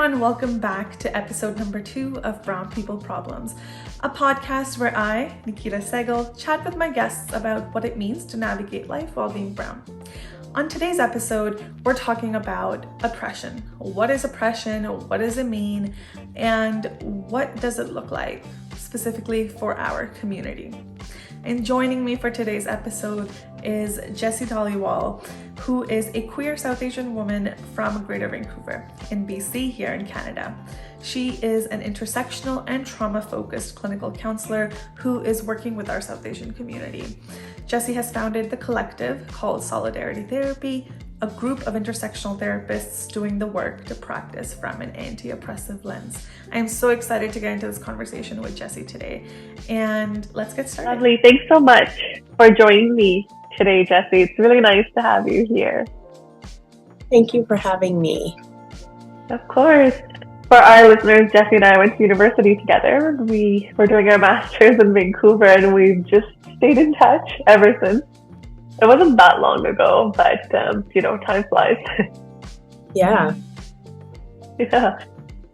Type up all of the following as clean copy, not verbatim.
everyone, welcome back to episode number 2 of Brown People Problems, a podcast where I, Nikita Sehgal, chat with my guests about what it means to navigate life while being brown. On today's episode, we're talking about oppression. What is oppression? What does it mean? And what does it look like specifically for our community? And joining me for today's episode is Jessie Dhaliwal, who is a queer South Asian woman from Greater Vancouver in BC here in Canada. She is an intersectional and trauma-focused clinical counselor who is working with our South Asian community. Jessie has founded the collective called Solidarity Therapy, a group of intersectional therapists doing the work to practice from an anti-oppressive lens. I am so excited to get into this conversation with Jessie today, and let's get started. Lovely. Thanks so much for joining me today, Jessie. It's really nice to have you here. Thank you for having me. Of course. For our listeners, Jessie and I went to university together. We were doing our master's in Vancouver, and we've just stayed in touch ever since. It wasn't that long ago, but, time flies. Yeah. Yeah.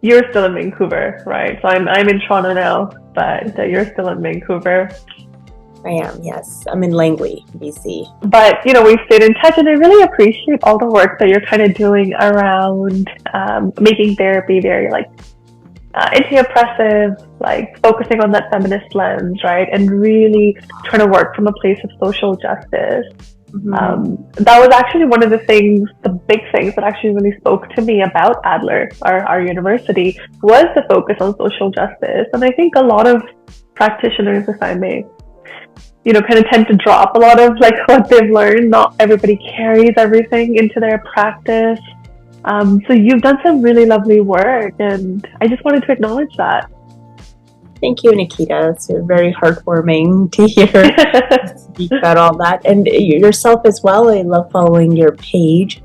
You're still in Vancouver, right? So I'm in Toronto now, but you're still in Vancouver. I am, yes. I'm in Langley, BC. But, we've stayed in touch, and I really appreciate all the work that you're kind of doing around making therapy very, anti-oppressive, focusing on that feminist lens, right? And really trying to work from a place of social justice. Mm-hmm. That was actually one of the big things that actually really spoke to me about Adler, our university, was the focus on social justice. And I think a lot of practitioners, if I may, kind of tend to drop a lot of what they've learned. Not everybody carries everything into their practice. So you've done some really lovely work, and I just wanted to acknowledge that. Thank you, Nikita. It's very heartwarming to hear speak about all that. And yourself as well. I love following your page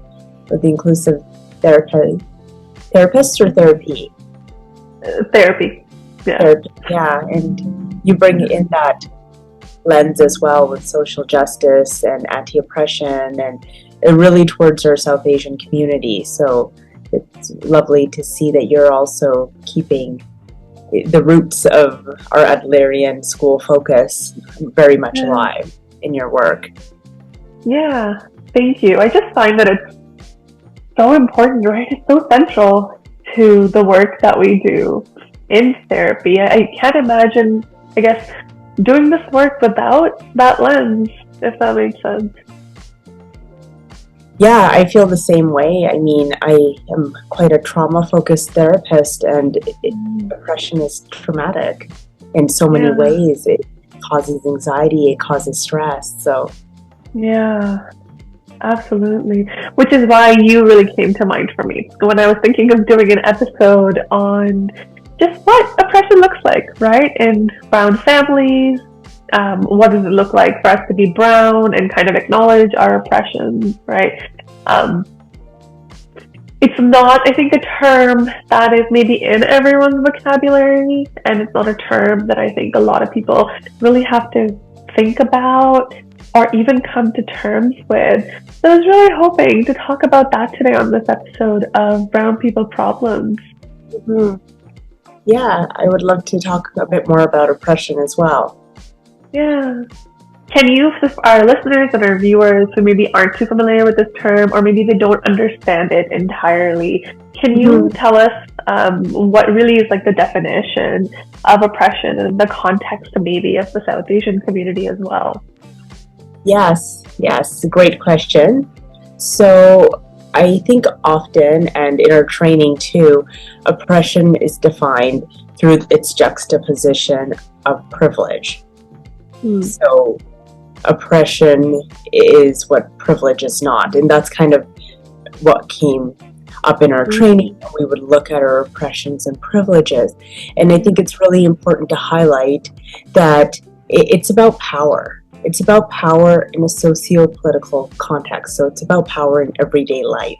with the inclusive therapist or therapy? Therapy. Yeah. Therapy. Yeah, and you bring in that lens as well with social justice and anti-oppression and really towards our South Asian community. So it's lovely to see that you're also keeping the roots of our Adlerian school focus very much alive in your work. Yeah, thank you. I just find that it's so important, right? It's so central to the work that we do in therapy. I can't imagine, doing this work without that lens, if that makes sense. Yeah, I feel the same way. I mean, I am quite a trauma-focused therapist, and oppression is traumatic in so many ways. It causes anxiety, it causes stress, so. Yeah, absolutely. Which is why you really came to mind for me when I was thinking of doing an episode on just what oppression looks like, right? In brown families, what does it look like for us to be brown and kind of acknowledge our oppression, right? It's not, I think, a term that is maybe in everyone's vocabulary, and it's not a term that I think a lot of people really have to think about or even come to terms with. So I was really hoping to talk about that today on this episode of Brown People Problems. Mm-hmm. Yeah, I would love to talk a bit more about oppression as well. Yeah. Can you, for our listeners and our viewers who maybe aren't too familiar with this term, or maybe they don't understand it entirely, can you tell us what really is the definition of oppression and the context maybe of the South Asian community as well? Yes, great question. So I think often, and in our training too, oppression is defined through its juxtaposition of privilege. So oppression is what privilege is not. And that's kind of what came up in our training. We would look at our oppressions and privileges. And I think it's really important to highlight that it's about power. It's about power in a socio-political context. So it's about power in everyday life.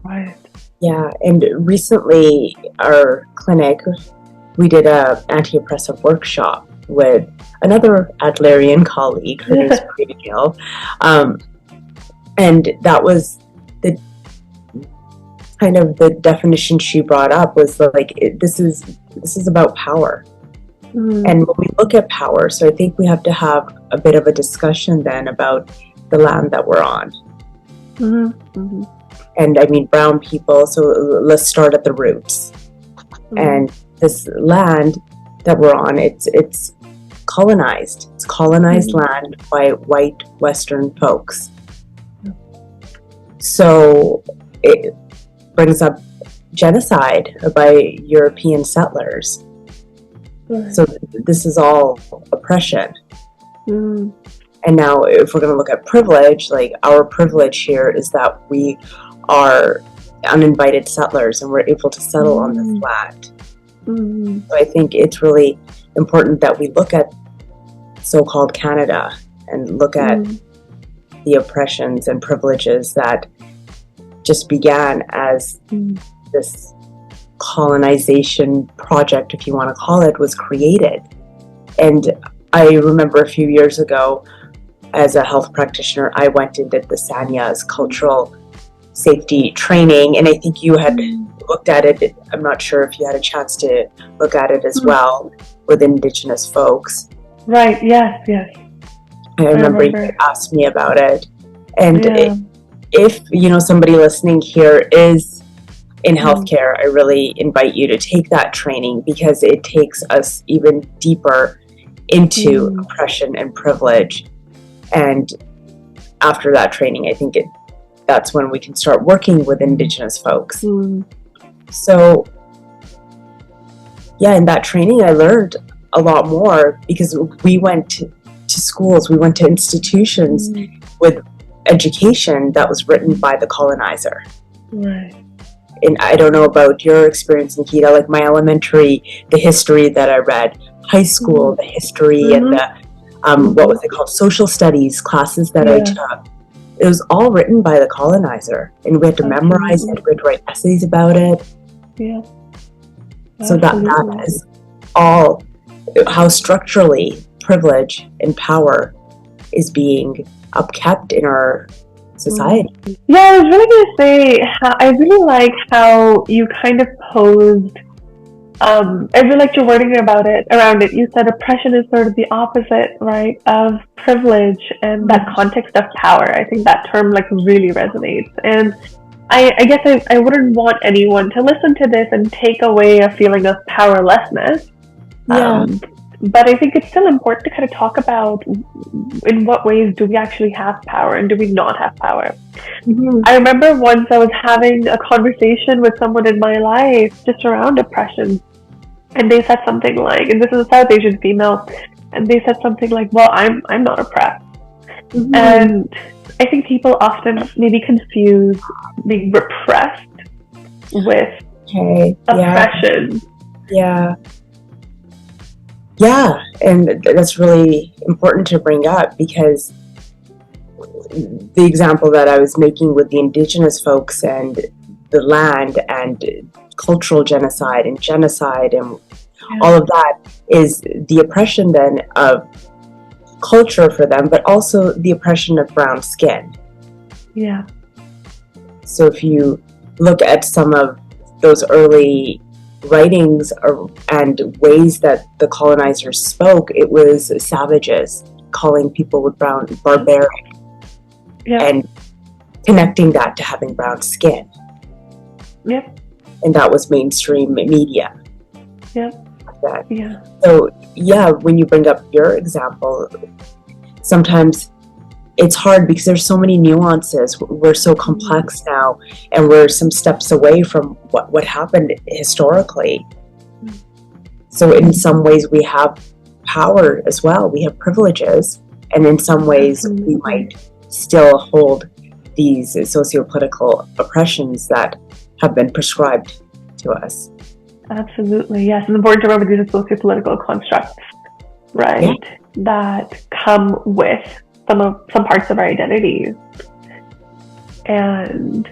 Right. Yeah. And recently, our clinic, we did a anti-oppressive workshop with another Adlerian colleague. Her name is And that was kind of the definition she brought up was like, this is about power. And when we look at power, so I think we have to have a bit of a discussion then about the land that we're on. And I mean, brown people, so let's start at the roots. And this land that we're on, it's colonized. It's colonized land by white Western folks. So it brings up genocide by European settlers. So this is all oppression. And now if we're going to look at privilege, like our privilege here is that we are uninvited settlers and we're able to settle on this land. So I think it's really important that we look at so-called Canada and look at the oppressions and privileges that just began as this colonization project, if you want to call it, was created. And I remember a few years ago, as a health practitioner, I went and did the Sanya's cultural safety training, and I think you had looked at it. I'm not sure if you had a chance to look at it as well with Indigenous folks. Right, yes. I remember you asked me about it. And if, somebody listening here is in healthcare, I really invite you to take that training, because it takes us even deeper into oppression and privilege. And after that training, I think that's when we can start working with Indigenous folks. So, in that training, I learned a lot more, because we went to schools, we went to institutions with education that was written by the colonizer. Right. And I don't know about your experience, Nikita, like my elementary, the history that I read, high school, the history and the, what was it called, social studies classes that I took. It was all written by the colonizer, and we had to memorize it, we had to write essays about it. So that is all how structurally privilege and power is being upkept in our society. I was really going to say, I really like how you kind of posed, I really liked your wording around it. You said oppression is sort of the opposite, right, of privilege, and that context of power. I think that term really resonates. And I guess I wouldn't want anyone to listen to this and take away a feeling of powerlessness. But I think it's still important to kind of talk about in what ways do we actually have power and do we not have power. I remember once I was having a conversation with someone in my life just around oppression, and they said something like, and this is a South Asian female, and they said something like, well, I'm not oppressed. And I think people often maybe confuse being repressed with oppression. And that's really important to bring up, because the example that I was making with the Indigenous folks and the land and cultural genocide and all of that is the oppression then of culture for them, but also the oppression of brown skin. So if you look at some of those early writings and ways that the colonizers spoke, it was savages, calling people with brown barbaric, and connecting that to having brown skin. And that was mainstream media. So when you bring up your example, sometimes it's hard because there's so many nuances. We're so complex now, and we're some steps away from what happened historically. So in some ways we have power as well. We have privileges, and in some ways we might still hold these socio-political oppressions that have been prescribed to us. Absolutely, yes. It's important to remember these are socio-political constructs, right? That come with some parts of our identities. And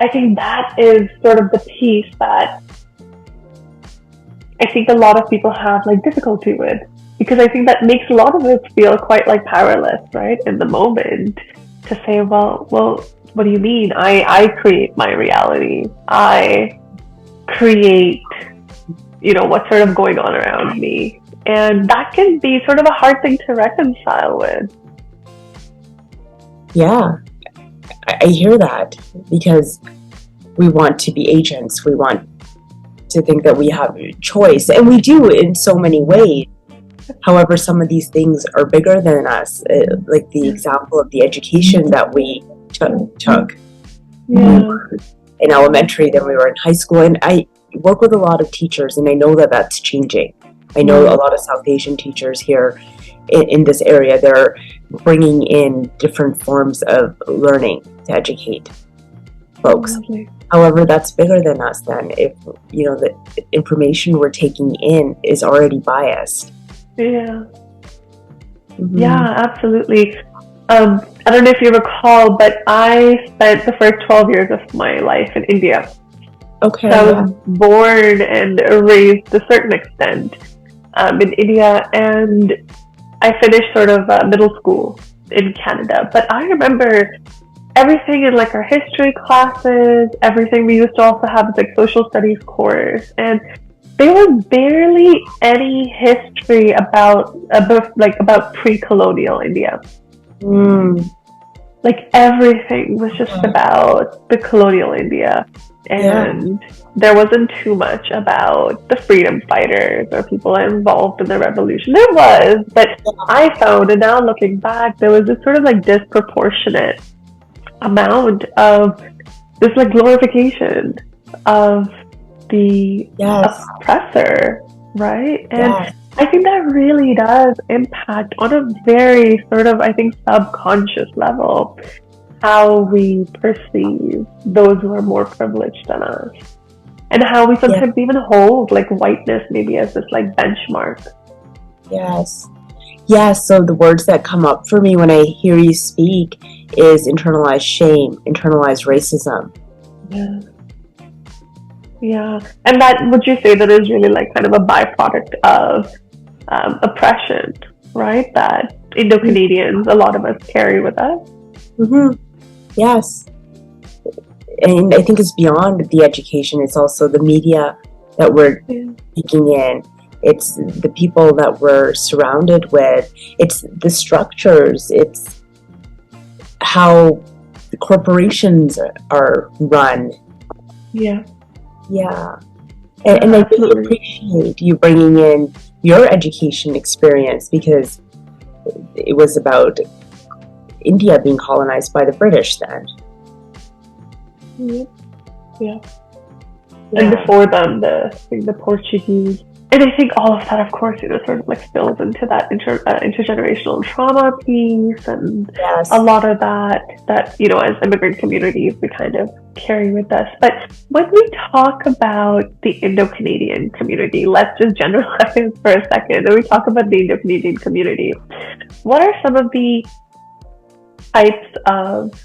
I think that is sort of the piece that I think a lot of people have difficulty with, because I think that makes a lot of us feel quite powerless, right, in the moment, to say, well, what do you mean? I create my reality. I create, what's sort of going on around me. And that can be sort of a hard thing to reconcile with. Yeah, I hear that, because we want to be agents. We want to think that we have a choice, and we do in so many ways. However, some of these things are bigger than us, like the example of the education that we took in elementary, then we were in high school. And I work with a lot of teachers, and I know that that's changing. I know a lot of South Asian teachers here in this area, they're bringing in different forms of learning to educate folks. However, that's bigger than us then. If, the information we're taking in is already biased. Yeah. Yeah, absolutely. I don't know if you recall, but I spent the first 12 years of my life in India. Okay. So I was born and raised to a certain extent in India, and I finished sort of middle school in Canada. But I remember everything in like our history classes, everything. We used to also have like social studies course, and there was barely any history about pre-colonial India. Like everything was just about the colonial India, and there wasn't too much about the freedom fighters or people involved in the revolution. There was, but I found, and now looking back, there was this sort of like disproportionate amount of this like glorification of the oppressor, right? And I think that really does impact on a very sort of, I think, subconscious level how we perceive those who are more privileged than us, and how we sometimes even hold like whiteness maybe as this like benchmark. Yes, so the words that come up for me when I hear you speak is internalized shame, internalized racism. Yeah, and that, would you say that is really like kind of a byproduct of oppression, right? That Indo-Canadians, a lot of us carry with us. Yes, and I think it's beyond the education. It's also the media that we're taking in. It's the people that we're surrounded with. It's the structures. It's how the corporations are run. Yeah. And I really appreciate you bringing in your education experience, because it was about India being colonized by the British then. And before them, the Portuguese. And I think all of that, of course, sort of like spills into that intergenerational trauma piece, and a lot of that, as immigrant communities, we kind of carry with us. But when we talk about the Indo-Canadian community, let's just generalize for a second. When we talk about the Indo-Canadian community, what are some of the types of,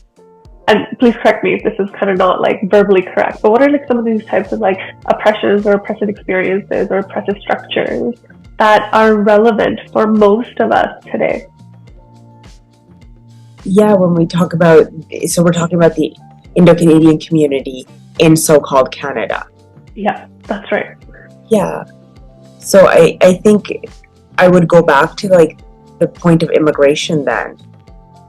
and please correct me if this is kind of not like verbally correct, but what are like some of these types of like oppressions or oppressive experiences or oppressive structures that are relevant for most of us today? Yeah, when we talk about, so we're talking about the Indo-Canadian community in so-called Canada. Yeah, that's right. Yeah. So I think I would go back to like the point of immigration then.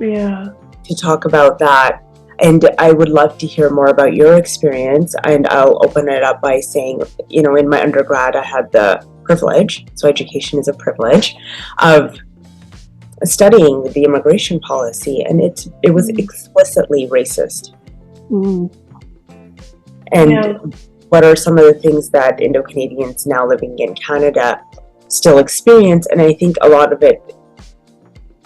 Yeah. To talk about that. And I would love to hear more about your experience, and I'll open it up by saying, in my undergrad, I had the privilege, so education is a privilege, of studying the immigration policy, and it was explicitly racist. And what are some of the things that Indo-Canadians now living in Canada still experience? And I think a lot of it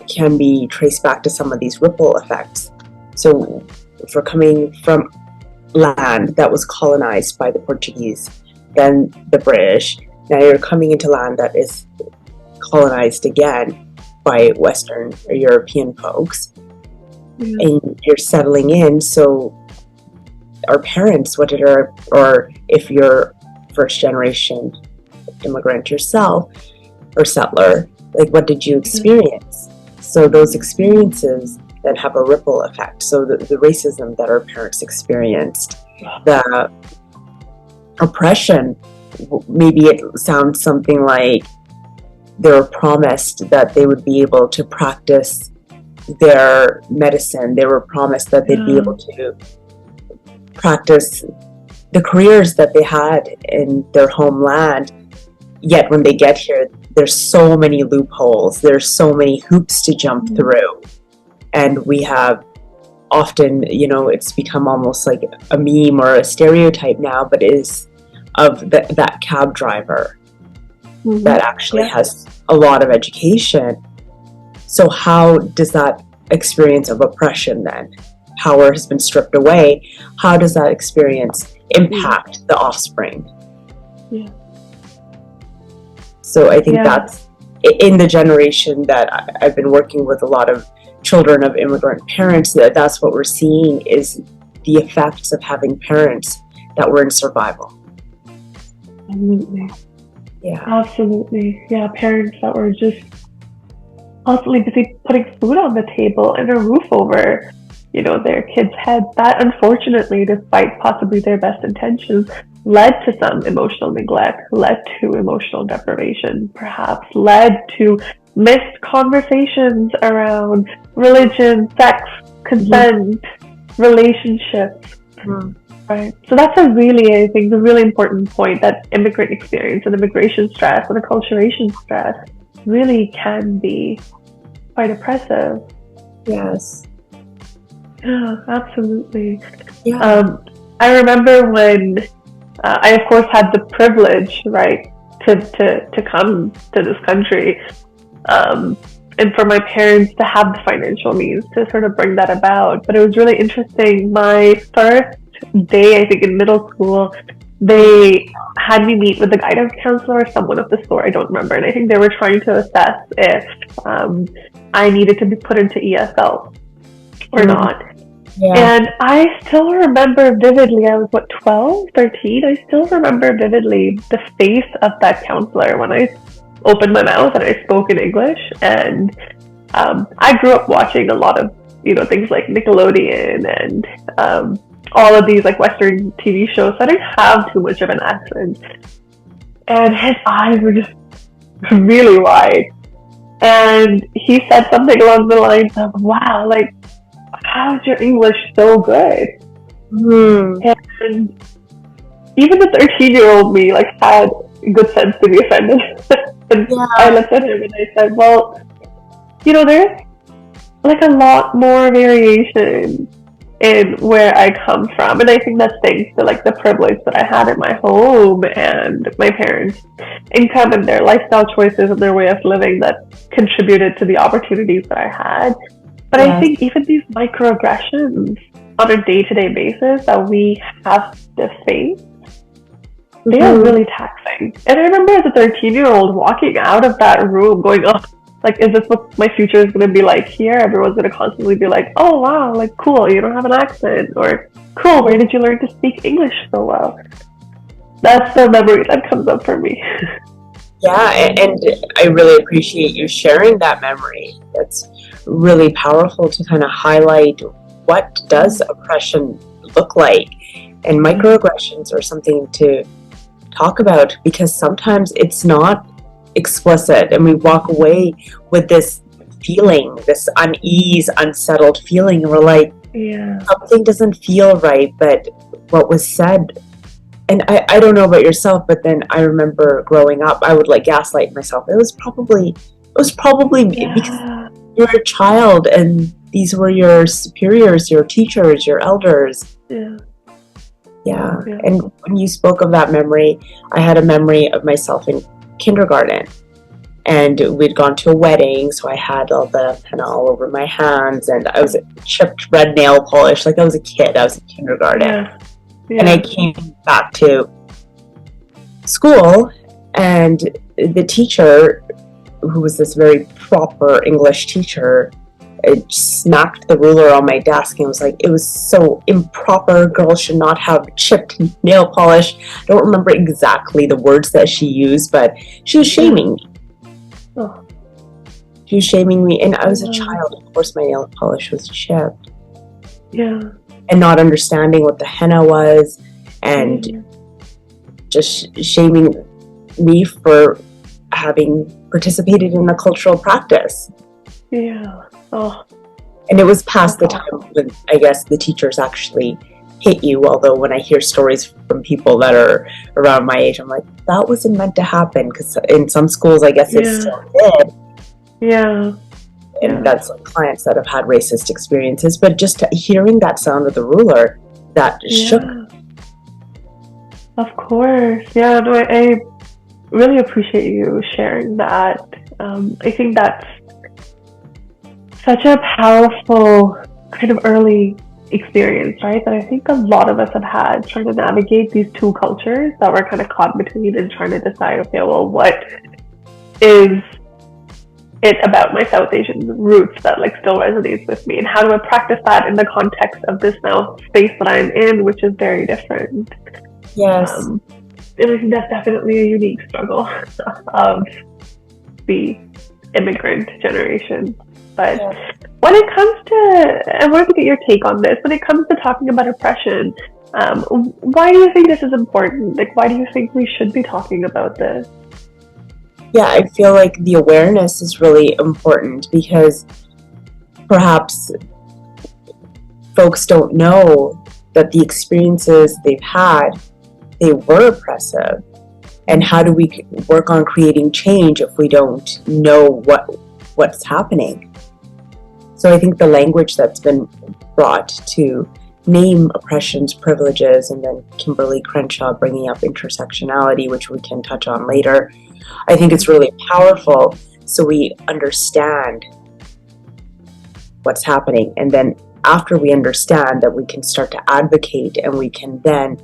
can be traced back to some of these ripple effects. So if we're coming from land that was colonized by the Portuguese, then the British, now you're coming into land that is colonized again by Western or European folks, and you're settling in. So our parents, or if you're first generation immigrant yourself or settler, like what did you experience? So those experiences then have a ripple effect. So the racism that our parents experienced, the oppression, maybe it sounds something like they were promised that they would be able to practice their medicine. They were promised that they'd be able to practice the careers that they had in their homeland. Yet when they get here, there's so many loopholes. There's so many hoops to jump through. And we have often, it's become almost like a meme or a stereotype now, but is of that cab driver that actually has a lot of education. So how does that experience of oppression then? Power has been stripped away. How does that experience impact the offspring? Yeah. So I think that's in the generation that I've been working with, a lot of children of immigrant parents, that's what we're seeing is the effects of having parents that were in survival. Absolutely. Yeah. Absolutely. Yeah, parents that were just constantly busy putting food on the table and a roof over, their kids' heads. That, unfortunately, despite possibly their best intentions, led to some emotional neglect, led to emotional deprivation, perhaps led to missed conversations around religion, sex, consent, relationships. Right. So that's I think, a really important point, that immigrant experience and immigration stress and acculturation stress really can be quite oppressive. Yes. Yeah, absolutely. Yeah. I remember when I, of course, had the privilege, right, to come to this country, and for my parents to have the financial means to sort of bring that about. But it was really interesting. My first day, I think, in middle school, they had me meet with the guidance counselor or someone of the sort, I don't remember. And I think they were trying to assess if I needed to be put into ESL or not. Yeah. And I still remember vividly, I was 12, 13? I still remember vividly the face of that counselor when I opened my mouth and I spoke in English. And I grew up watching a lot of, things like Nickelodeon and all of these like Western TV shows. So I didn't have too much of an accent. And his eyes were just really wide. And he said something along the lines of, wow, like, how is your English so good? And even the 13-year-old me had good sense to be offended. And I looked at him and I said, well, there's a lot more variation in where I come from. And I think that's thanks to the privilege that I had in my home and my parents' income and their lifestyle choices and their way of living that contributed to the opportunities that I had. But I think even these microaggressions on a day-to-day basis that we have to face, they are really taxing. And I remember as a 13-year-old walking out of that room going, oh, is this what my future is going to be like here? Everyone's going to constantly be like, oh, wow, cool, you don't have an accent. Or, cool, where did you learn to speak English so well? That's the memory that comes up for me. Yeah, and I really appreciate you sharing that memory. That's really powerful to kind of highlight what does oppression look like. And microaggressions are something to talk about, because sometimes it's not explicit and we walk away with this feeling, this unease, unsettled feeling, and we're like, something doesn't feel right. But what was said, and I don't know about yourself, but then I remember growing up, I would gaslight myself. It was probably because you're a child and these were your superiors, your teachers, your elders. Yeah. And when you spoke of that memory, I had a memory of myself in kindergarten, and we'd gone to a wedding, so I had all the henna all over my hands, and I was chipped red nail polish. I was a kid. I was in kindergarten. And I came back to school, and the teacher, who was this very proper English teacher, smacked the ruler on my desk and was like, it was so improper. Girls should not have chipped nail polish. I don't remember exactly the words that she used, but she was shaming me. She was shaming me, and I was a child. Of course, my nail polish was chipped. Yeah. And not understanding what the henna was, and just shaming me for having participated in a cultural practice. Yeah. Oh. And it was past the time when I guess the teachers actually hit you, although when I hear stories from people that are around my age, I'm like, that wasn't meant to happen, because in some schools I guess it still did. Yeah. And that's like clients that have had racist experiences, but just hearing that sound of the ruler, that shook. Of course. Yeah, no, I really appreciate you sharing that. I think that's such a powerful kind of early experience, right? That I think a lot of us have had, trying to navigate these two cultures that we're kind of caught between and trying to decide, okay, well, what is it about my South Asian roots that like still resonates with me, and how do I practice that in the context of this now space that I'm in, which is very different. Yes. And I think that's definitely a unique struggle of the immigrant generation. But when it comes to, I wanted to get your take on this, when it comes to talking about oppression, why do you think this is important? Like, why do you think we should be talking about this? Yeah, I feel like the awareness is really important, because perhaps folks don't know that the experiences they've had, they were oppressive. And how do we work on creating change if we don't know what's happening? So I think the language that's been brought to name oppressions, privileges, and then Kimberly Crenshaw bringing up intersectionality, which we can touch on later, I think it's really powerful, so we understand what's happening. And then after we understand that, we can start to advocate, and we can then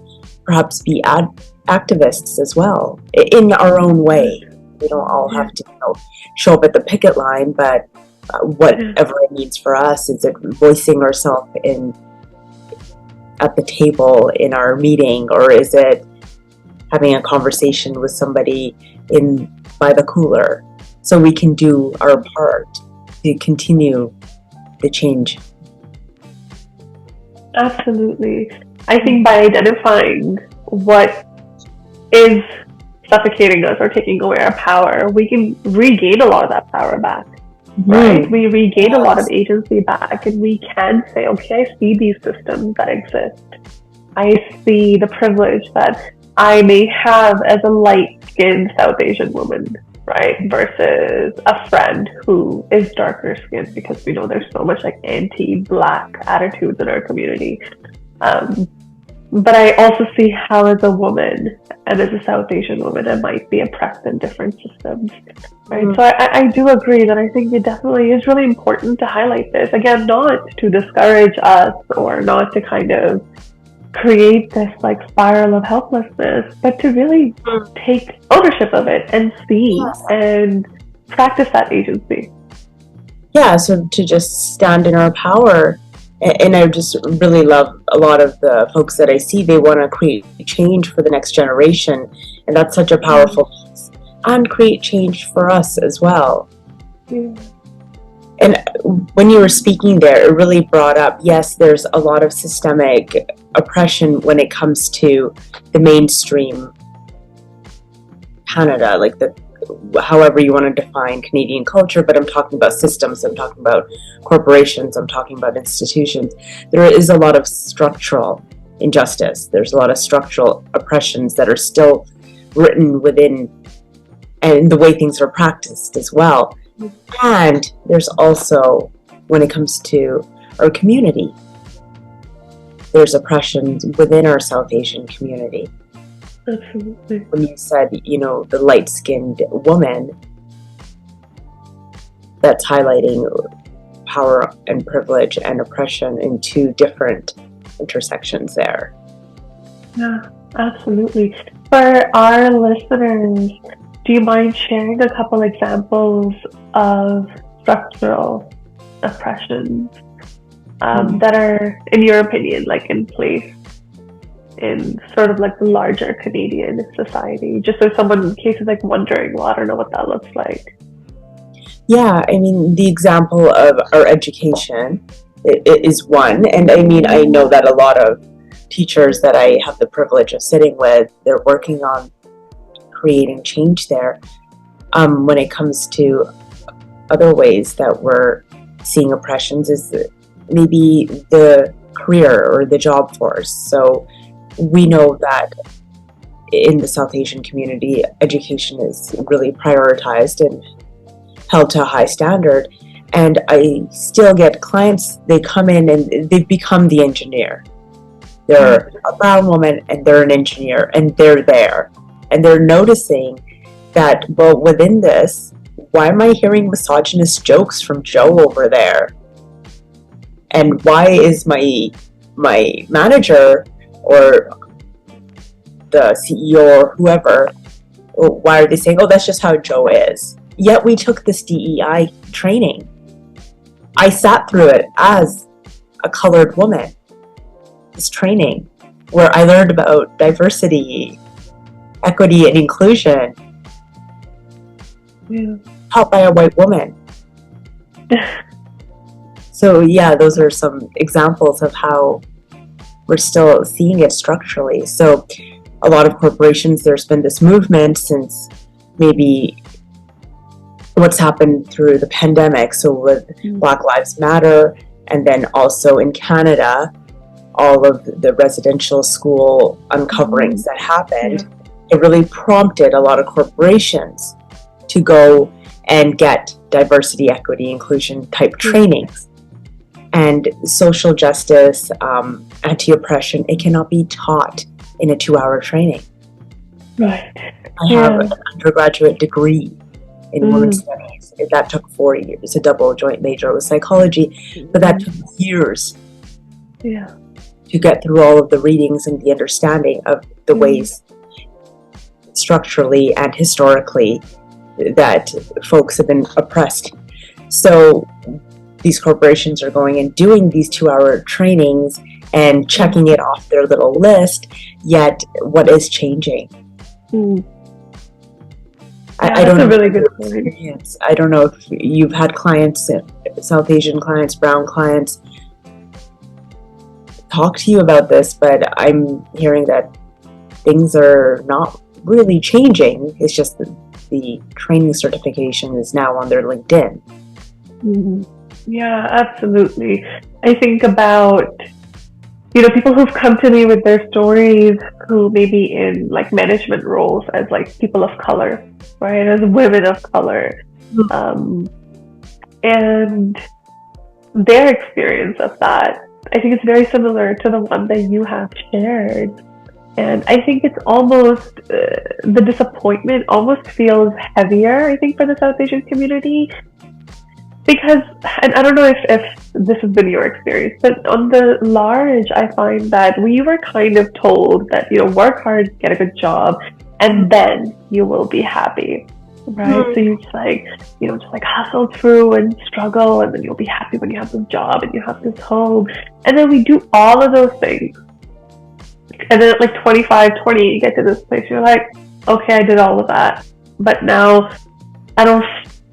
perhaps be activists as well in our own way. We don't all have to show up at the picket line, but whatever it means for us, is it voicing ourselves at the table in our meeting, or is it having a conversation with somebody by the cooler, so we can do our part to continue the change. Absolutely. I think by identifying what is suffocating us or taking away our power, we can regain a lot of that power back. Right? We regain a lot of agency back, and we can say, okay, I see these systems that exist. I see the privilege that I may have as a light-skinned South Asian woman, right? Versus a friend who is darker skinned, because we know there's so much like anti-Black attitudes in our community. But I also see how, as a woman and as a South Asian woman, I might be oppressed in different systems, right? So I do agree that I think it definitely is really important to highlight this. Again, not to discourage us or not to kind of create this like spiral of helplessness, but to really take ownership of it and see and practice that agency. Yeah, so to just stand in our power. And I just really love a lot of the folks that I see, they want to create change for the next generation. And that's such a powerful piece. And create change for us as well. Yeah. And when you were speaking there, it really brought up, yes, there's a lot of systemic oppression when it comes to the mainstream Canada, like however you want to define Canadian culture, but I'm talking about systems, I'm talking about corporations, I'm talking about institutions. There is a lot of structural injustice. There's a lot of structural oppressions that are still written within, and the way things are practiced as well. And there's also, when it comes to our community, there's oppressions within our South Asian community. Absolutely. When you said, the light-skinned woman, that's highlighting power and privilege and oppression in two different intersections there. Yeah, absolutely. For our listeners, do you mind sharing a couple examples of structural oppressions that are, in your opinion, like in place in sort of like the larger Canadian society, just so someone in case is like wondering, well, I don't know what that looks like? Yeah, I mean, the example of our education is one. And I mean, I know that a lot of teachers that I have the privilege of sitting with, they're working on creating change there. When it comes to other ways that we're seeing oppressions is maybe the career or the job force. So we know that in the South Asian community, education is really prioritized and held to a high standard. And I still get clients, they come in and they've become the engineer. They're a brown woman and they're an engineer and they're there. And they're noticing that, well, within this, why am I hearing misogynist jokes from Joe over there? And why is my manager or the CEO or whoever, why are they saying, oh, that's just how Joe is? Yet we took this DEI training. I sat through it as a colored woman, this training where I learned about diversity, equity, and inclusion, taught by a white woman. So yeah, those are some examples of how we're still seeing it structurally. So a lot of corporations, there's been this movement since maybe what's happened through the pandemic. So with Black Lives Matter, and then also in Canada, all of the residential school uncoverings that happened, it really prompted a lot of corporations to go and get diversity, equity, inclusion type trainings. And social justice, anti-oppression, it cannot be taught in a 2-hour training. Right. I have an undergraduate degree in women's studies. That took 4 years, a double joint major with psychology, but that took years to get through all of the readings and the understanding of the ways structurally and historically that folks have been oppressed. So these corporations are going and doing these 2-hour trainings and checking it off their little list, yet what is changing? I don't that's a know really good point. I don't know if you've had clients, South Asian clients, brown clients, talk to you about this, but I'm hearing that things are not really changing. It's just the training certification is now on their LinkedIn. Yeah, absolutely. I think about, people who've come to me with their stories who may be in like management roles as like people of color, right? As women of color. And their experience of that, I think it's very similar to the one that you have shared. And I think it's almost, the disappointment almost feels heavier, I think, for the South Asian community. Because, and I don't know if this has been your experience, but on the large, I find that we were kind of told that, work hard, get a good job, and then you will be happy, right? So you just like hustle through and struggle, and then you'll be happy when you have this job and you have this home. And then we do all of those things. And then at like 25, 20, you get to this place, you're like, okay, I did all of that. But now I don't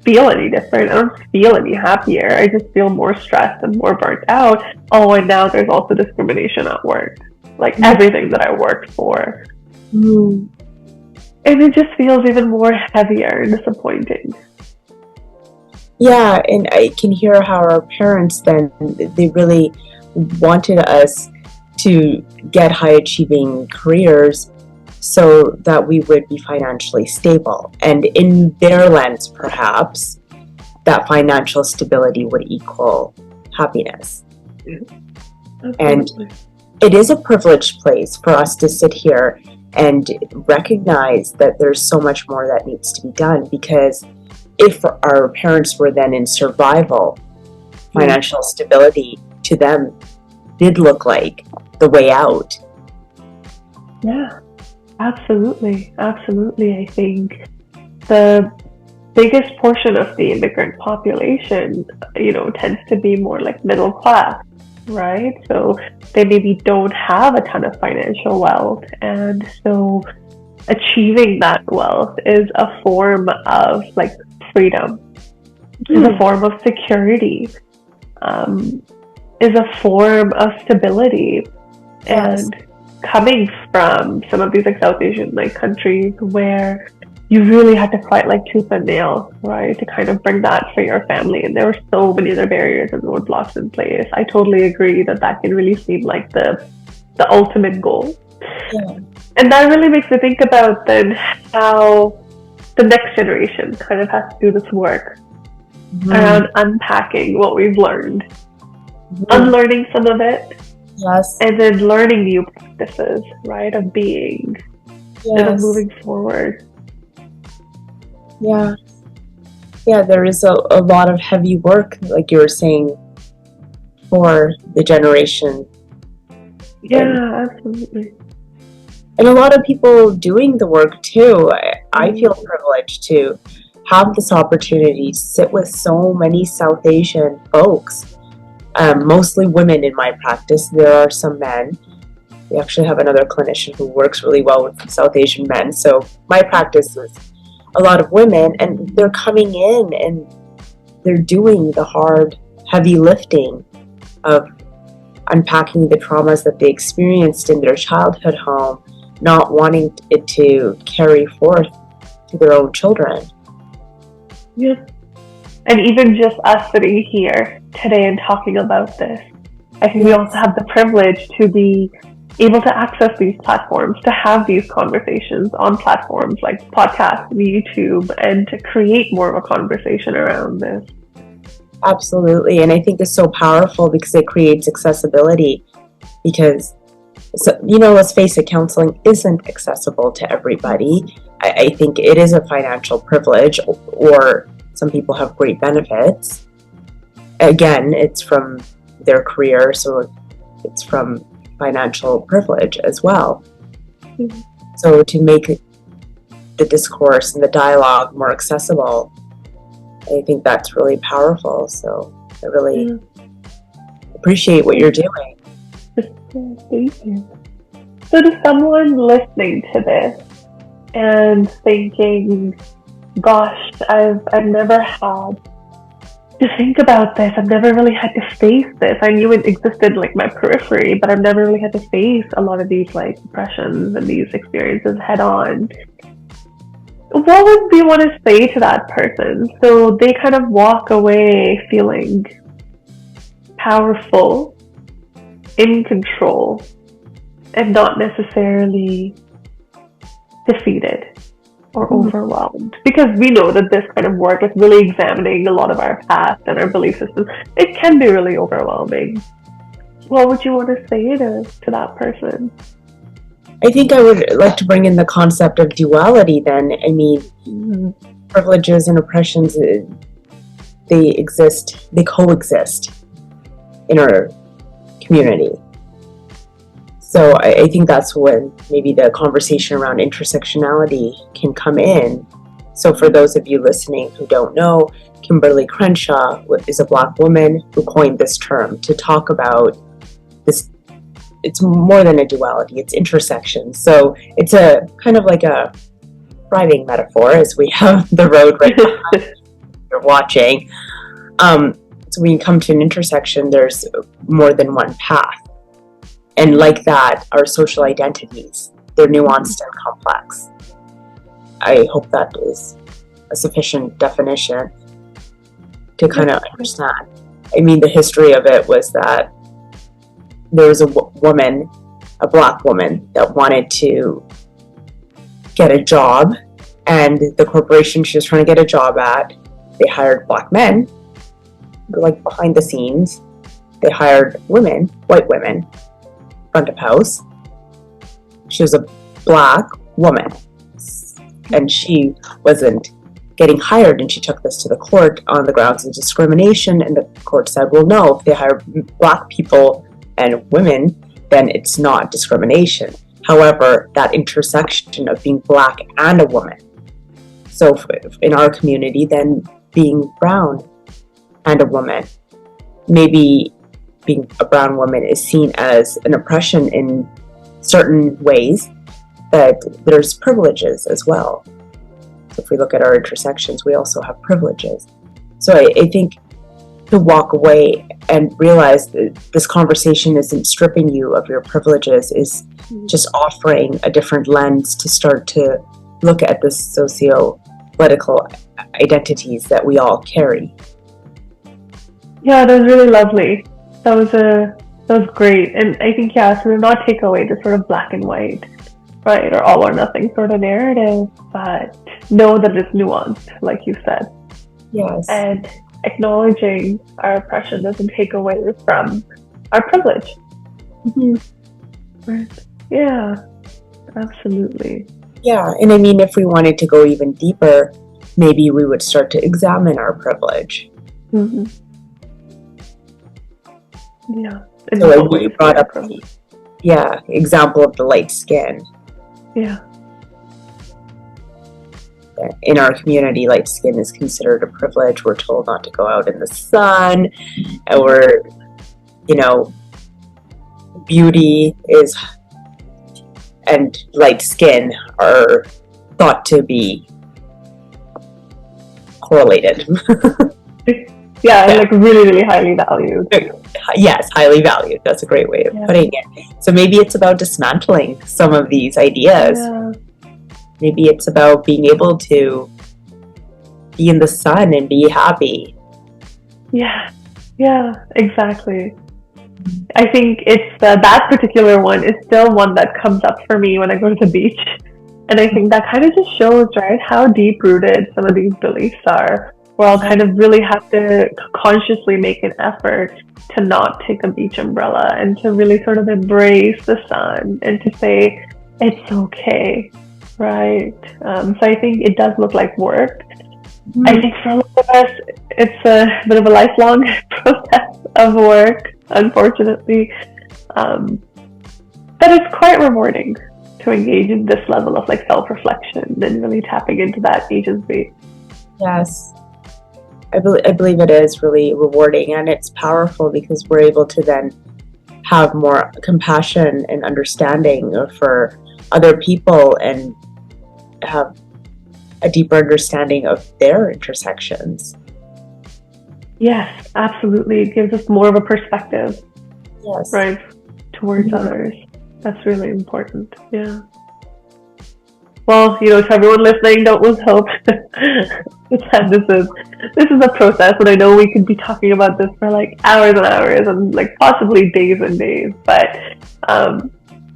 feel any different. I don't feel any happier. I just feel more stressed and more burnt out. Oh, and now there's also discrimination at work. Like everything that I worked for. And it just feels even more heavier and disappointing. Yeah, and I can hear how our parents then, they really wanted us to get high achieving careers so that we would be financially stable. And in their lens, perhaps, that financial stability would equal happiness. And it is a privileged place for us to sit here and recognize that there's so much more that needs to be done, because if our parents were then in survival, financial stability to them did look like the way out. Yeah. Absolutely. I think the biggest portion of the immigrant population, tends to be more like middle class, right? So they maybe don't have a ton of financial wealth. And so achieving that wealth is a form of like freedom, is a form of security, is a form of stability. Yes. And coming from some of these like South Asian like countries where you really had to fight like tooth and nail, right, to kind of bring that for your family, and there were so many other barriers and roadblocks in place. I totally agree that that can really seem like the ultimate goal. Yeah. And that really makes me think about then how the next generation kind of has to do this work around unpacking what we've learned, unlearning some of it, Yes. and then learning new practices, right, of being and of moving forward. Yeah. Yeah, there is a lot of heavy work, like you were saying, for the generation. Yeah, absolutely. And a lot of people doing the work too. I feel privileged to have this opportunity to sit with so many South Asian folks, mostly women in my practice. There are some men. We actually have another clinician who works really well with South Asian men. So my practice is a lot of women, and they're coming in and they're doing the hard, heavy lifting of unpacking the traumas that they experienced in their childhood home, not wanting it to carry forth to their own children. Yeah. And even just us sitting here today and talking about this, I think we also have the privilege to be able to access these platforms, to have these conversations on platforms like podcasts, YouTube, and to create more of a conversation around this. Absolutely. And I think it's so powerful because it creates accessibility. Because, let's face it, counseling isn't accessible to everybody. I think it is a financial privilege, or some people have great benefits. Again, it's from their career, so it's from financial privilege as well. Mm-hmm. So to make the discourse and the dialogue more accessible, I think that's really powerful. So I really appreciate what you're doing. Thank you. So to someone listening to this and thinking, gosh, I've never had to think about this. I've never really had to face this. I knew it existed like my periphery, but I've never really had to face a lot of these like impressions and these experiences head on. What would you want to say to that person so they kind of walk away feeling powerful, in control, and not necessarily defeated or overwhelmed? Because we know that this kind of work, like really examining a lot of our past and our belief systems, it can be really overwhelming. What would you want to say to that person? I think I would like to bring in the concept of duality then. I mean, privileges and oppressions, they coexist in our community. So I think that's when maybe the conversation around intersectionality can come in. So for those of you listening who don't know, Kimberly Crenshaw is a Black woman who coined this term to talk about this. It's more than a duality, it's intersection. So it's a kind of like a driving metaphor, as we have the road right behind you're watching. So when you come to an intersection, there's more than one path. And like that, our social identities, they're nuanced and complex. I hope that is a sufficient definition to kind of understand. I mean, the history of it was that there was a woman, a Black woman, that wanted to get a job, and the corporation she was trying to get a job at, they hired Black men, like behind the scenes. They hired women, white women, front of house. She was a Black woman, and she wasn't getting hired, and she took this to the court on the grounds of discrimination, and the court said, well, no, if they hire Black people and women, then it's not discrimination. However, that intersection of being Black and a woman, so in our community, then being brown and a woman, maybe being a brown woman is seen as an oppression in certain ways, but there's privileges as well. So if we look at our intersections, we also have privileges. So I think to walk away and realize that this conversation isn't stripping you of your privileges, is just offering a different lens to start to look at the socio-political identities that we all carry. Yeah, that was really lovely. That was great. And I think, so to not take away the sort of black and white, right, or all or nothing sort of narrative, but know that it's nuanced, like you said. Yes. And acknowledging our oppression doesn't take away from our privilege. Right. Yeah, absolutely. Yeah, and I mean, if we wanted to go even deeper, maybe we would start to examine our privilege. Yeah. So like you brought up, example of the light skin. Yeah. In our community, light skin is considered a privilege. We're told not to go out in the sun, or, beauty is, and light skin are thought to be correlated. Yeah, like really, really highly valued. Yes, highly valued. That's a great way of putting it. So maybe it's about dismantling some of these ideas. Yeah. Maybe it's about being able to be in the sun and be happy. Yeah, exactly. I think it's that particular one is still one that comes up for me when I go to the beach. And I think that kind of just shows, right, how deep-rooted some of these beliefs are. Where I'll kind of really have to consciously make an effort to not take a beach umbrella and to really sort of embrace the sun and to say, it's okay, right? So I think it does look like work. I think for a lot of us, it's a bit of a lifelong process of work, unfortunately. But it's quite rewarding to engage in this level of like self-reflection and really tapping into that agency. Yes. I believe it is really rewarding, and it's powerful because we're able to then have more compassion and understanding for other people and have a deeper understanding of their intersections. Yes, absolutely. It gives us more of a perspective, right, towards others. That's really important. Yeah. Well, to everyone listening, don't lose hope. This is a process, and I know we could be talking about this for like hours and hours and like possibly days and days, but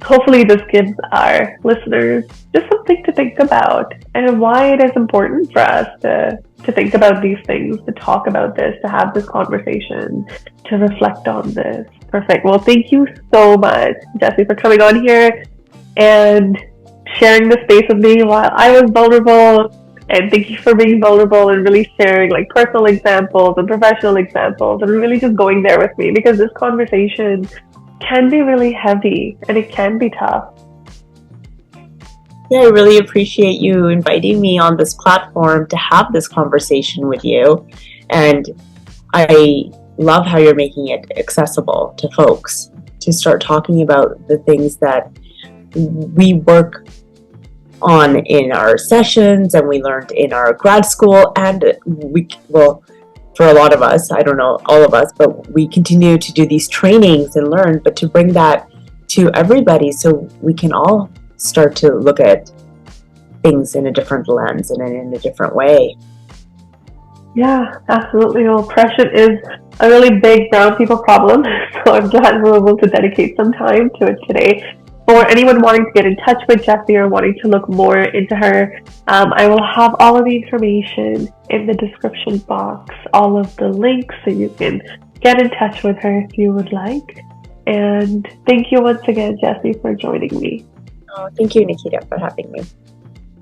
hopefully this gives our listeners just something to think about and why it is important for us to think about these things, to talk about this, to have this conversation, to reflect on this. Perfect. Well, thank you so much, Jessie, for coming on here and sharing the space with me while I was vulnerable. And thank you for being vulnerable and really sharing like personal examples and professional examples and really just going there with me, because this conversation can be really heavy and it can be tough. Yeah, I really appreciate you inviting me on this platform to have this conversation with you. And I love how you're making it accessible to folks to start talking about the things that we work on in our sessions and we learned in our grad school, and for a lot of us, I don't know all of us, but we continue to do these trainings and learn, but to bring that to everybody so we can all start to look at things in a different lens and in a different way. Yeah, absolutely. Oppression is a really big brown people problem, so I'm glad we're able to dedicate some time to it today. For anyone wanting to get in touch with Jessie or wanting to look more into her, I will have all of the information in the description box, all of the links, so you can get in touch with her if you would like. And thank you once again, Jessie, for joining me. Oh, thank you, Nikita, for having me.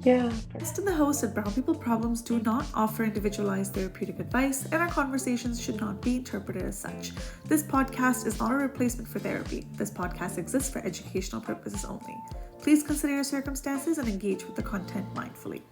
Yeah. Guest and the host of Brown People Problems do not offer individualized therapeutic advice, and our conversations should not be interpreted as such. This podcast is not a replacement for therapy. This podcast exists for educational purposes only. Please consider your circumstances and engage with the content mindfully.